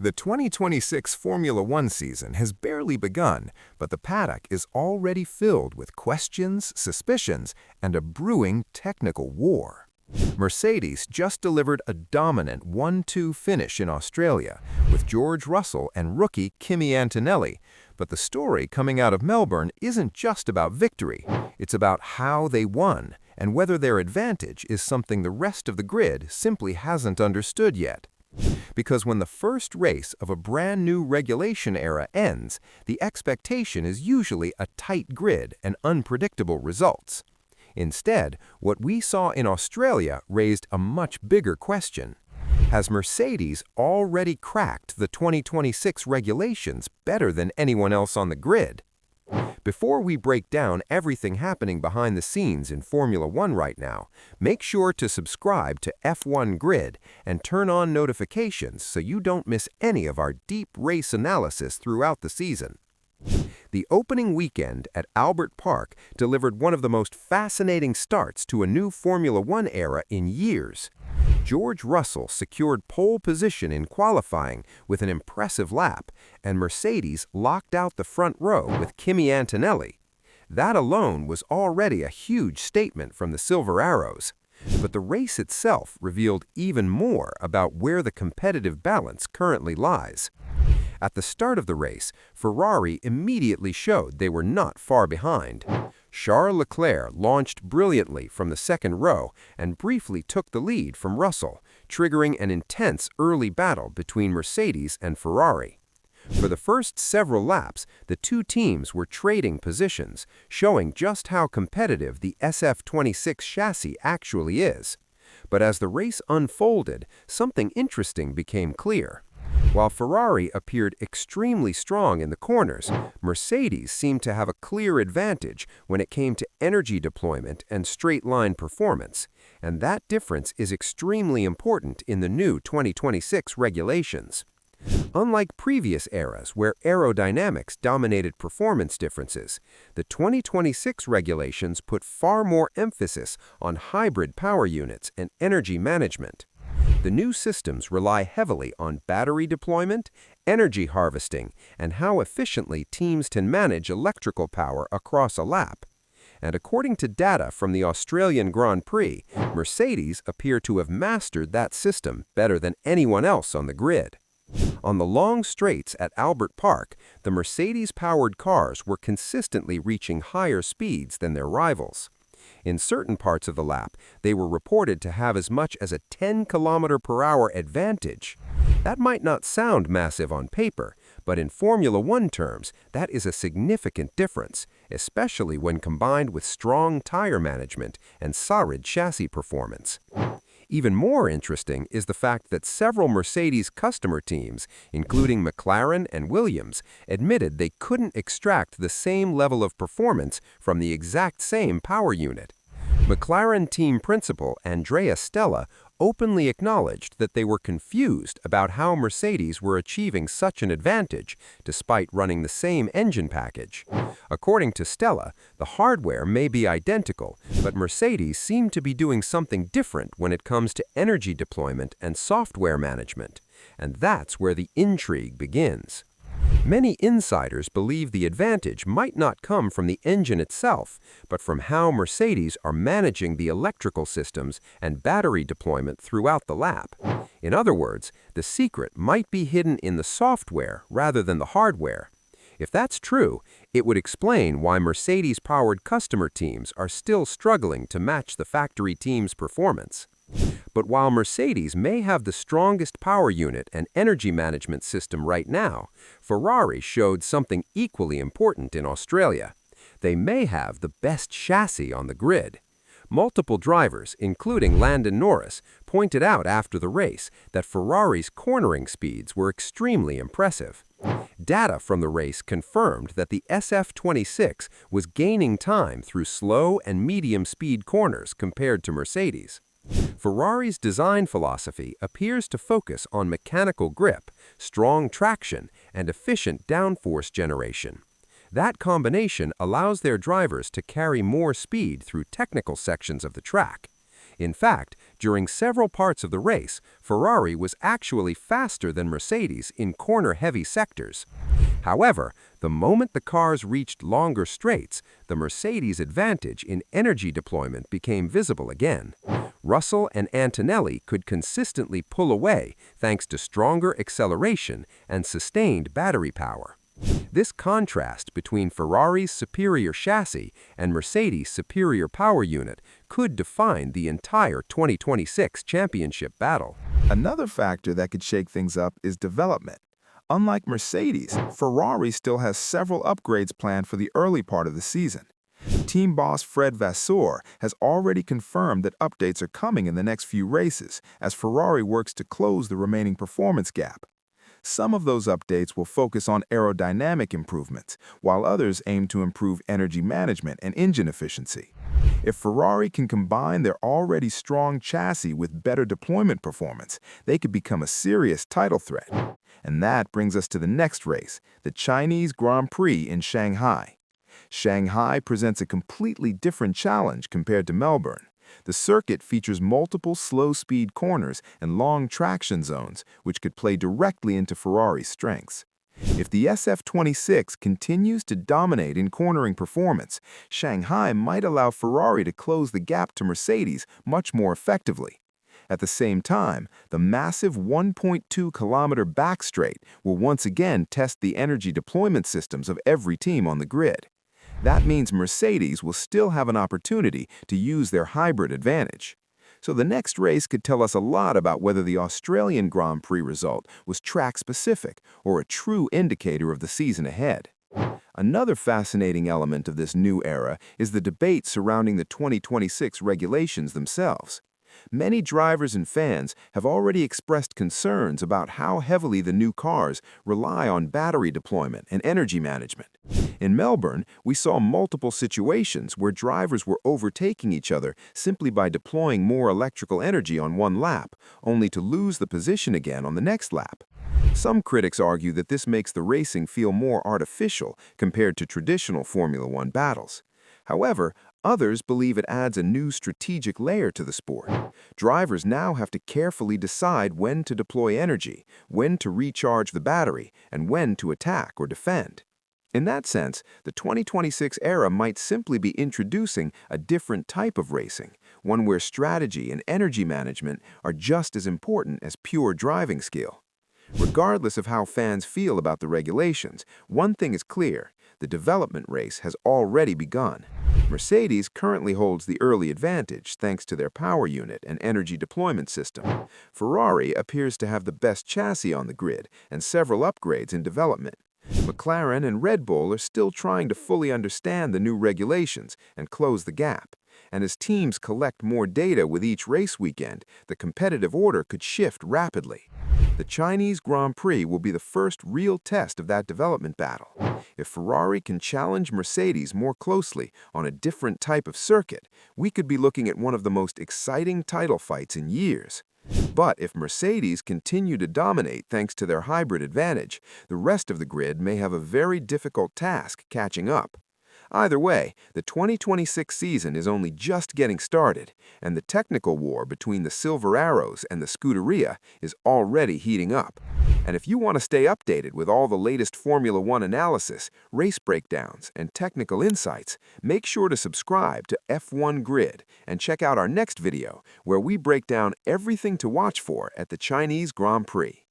The 2026 Formula One season has barely begun, but the paddock is already filled with questions, suspicions, and a brewing technical war. Mercedes just delivered a dominant 1-2 finish in Australia with George Russell and rookie Kimi Antonelli, but the story coming out of Melbourne isn't just about victory, it's about how they won and whether their advantage is something the rest of the grid simply hasn't understood yet. Because when the first race of a brand new regulation era ends, the expectation is usually a tight grid and unpredictable results. Instead, what we saw in Australia raised a much bigger question. Has Mercedes already cracked the 2026 regulations better than anyone else on the grid? Before we break down everything happening behind the scenes in Formula One right now, make sure to subscribe to F1 Grid and turn on notifications so you don't miss any of our deep race analysis throughout the season. The opening weekend at Albert Park delivered one of the most fascinating starts to a new Formula One era in years. George Russell secured pole position in qualifying with an impressive lap, and Mercedes locked out the front row with Kimi Antonelli. That alone was already a huge statement from the Silver Arrows. But the race itself revealed even more about where the competitive balance currently lies. At the start of the race, Ferrari immediately showed they were not far behind. Charles Leclerc launched brilliantly from the second row and briefly took the lead from Russell, triggering an intense early battle between Mercedes and Ferrari. For the first several laps, the two teams were trading positions, showing just how competitive the SF26 chassis actually is. But as the race unfolded, something interesting became clear. While Ferrari appeared extremely strong in the corners, Mercedes seemed to have a clear advantage when it came to energy deployment and straight-line performance, and that difference is extremely important in the new 2026 regulations. Unlike previous eras where aerodynamics dominated performance differences, the 2026 regulations put far more emphasis on hybrid power units and energy management. The new systems rely heavily on battery deployment, energy harvesting, and how efficiently teams can manage electrical power across a lap. And according to data from the Australian Grand Prix, Mercedes appear to have mastered that system better than anyone else on the grid. On the long straights at Albert Park, the Mercedes-powered cars were consistently reaching higher speeds than their rivals. In certain parts of the lap, they were reported to have as much as a 10 km/h advantage. That might not sound massive on paper, but in Formula One terms, that is a significant difference, especially when combined with strong tire management and solid chassis performance. Even more interesting is the fact that several Mercedes customer teams, including McLaren and Williams, admitted they couldn't extract the same level of performance from the exact same power unit. McLaren team principal Andrea Stella openly acknowledged that they were confused about how Mercedes were achieving such an advantage despite running the same engine package. According to Stella, the hardware may be identical, but Mercedes seemed to be doing something different when it comes to energy deployment and software management. And that's where the intrigue begins. Many insiders believe the advantage might not come from the engine itself, but from how Mercedes are managing the electrical systems and battery deployment throughout the lap. In other words, the secret might be hidden in the software rather than the hardware. If that's true, it would explain why Mercedes-powered customer teams are still struggling to match the factory team's performance. But while Mercedes may have the strongest power unit and energy management system right now, Ferrari showed something equally important in Australia. They may have the best chassis on the grid. Multiple drivers, including Landon Norris, pointed out after the race that Ferrari's cornering speeds were extremely impressive. Data from the race confirmed that the SF26 was gaining time through slow and medium-speed corners compared to Mercedes. Ferrari's design philosophy appears to focus on mechanical grip, strong traction, and efficient downforce generation. That combination allows their drivers to carry more speed through technical sections of the track. In fact, during several parts of the race, Ferrari was actually faster than Mercedes in corner-heavy sectors. However, the moment the cars reached longer straights, the Mercedes advantage in energy deployment became visible again. Russell and Antonelli could consistently pull away thanks to stronger acceleration and sustained battery power. This contrast between Ferrari's superior chassis and Mercedes' superior power unit could define the entire 2026 championship battle. Another factor that could shake things up is development. Unlike Mercedes, Ferrari still has several upgrades planned for the early part of the season. Team boss Fred Vasseur has already confirmed that updates are coming in the next few races as Ferrari works to close the remaining performance gap. Some of those updates will focus on aerodynamic improvements, while others aim to improve energy management and engine efficiency. If Ferrari can combine their already strong chassis with better deployment performance, they could become a serious title threat. And that brings us to the next race, the Chinese Grand Prix in Shanghai. Shanghai presents a completely different challenge compared to Melbourne. The circuit features multiple slow-speed corners and long traction zones, which could play directly into Ferrari's strengths. If the SF26 continues to dominate in cornering performance, Shanghai might allow Ferrari to close the gap to Mercedes much more effectively. At the same time, the massive 1.2-kilometer backstraight will once again test the energy deployment systems of every team on the grid. That means Mercedes will still have an opportunity to use their hybrid advantage. So the next race could tell us a lot about whether the Australian Grand Prix result was track-specific or a true indicator of the season ahead. Another fascinating element of this new era is the debate surrounding the 2026 regulations themselves. Many drivers and fans have already expressed concerns about how heavily the new cars rely on battery deployment and energy management. In Melbourne, we saw multiple situations where drivers were overtaking each other simply by deploying more electrical energy on one lap, only to lose the position again on the next lap. Some critics argue that this makes the racing feel more artificial compared to traditional Formula One battles. However, others believe it adds a new strategic layer to the sport. Drivers now have to carefully decide when to deploy energy, when to recharge the battery, and when to attack or defend. In that sense, the 2026 era might simply be introducing a different type of racing, one where strategy and energy management are just as important as pure driving skill. Regardless of how fans feel about the regulations, one thing is clear: the development race has already begun. Mercedes currently holds the early advantage thanks to their power unit and energy deployment system. Ferrari appears to have the best chassis on the grid and several upgrades in development. McLaren and Red Bull are still trying to fully understand the new regulations and close the gap. And as teams collect more data with each race weekend, the competitive order could shift rapidly. The Chinese Grand Prix will be the first real test of that development battle. If Ferrari can challenge Mercedes more closely on a different type of circuit, we could be looking at one of the most exciting title fights in years. But if Mercedes continue to dominate thanks to their hybrid advantage, the rest of the grid may have a very difficult task catching up. Either way, the 2026 season is only just getting started, and the technical war between the Silver Arrows and the Scuderia is already heating up. And if you want to stay updated with all the latest Formula One analysis, race breakdowns, and technical insights, make sure to subscribe to F1 Grid and check out our next video where we break down everything to watch for at the Chinese Grand Prix.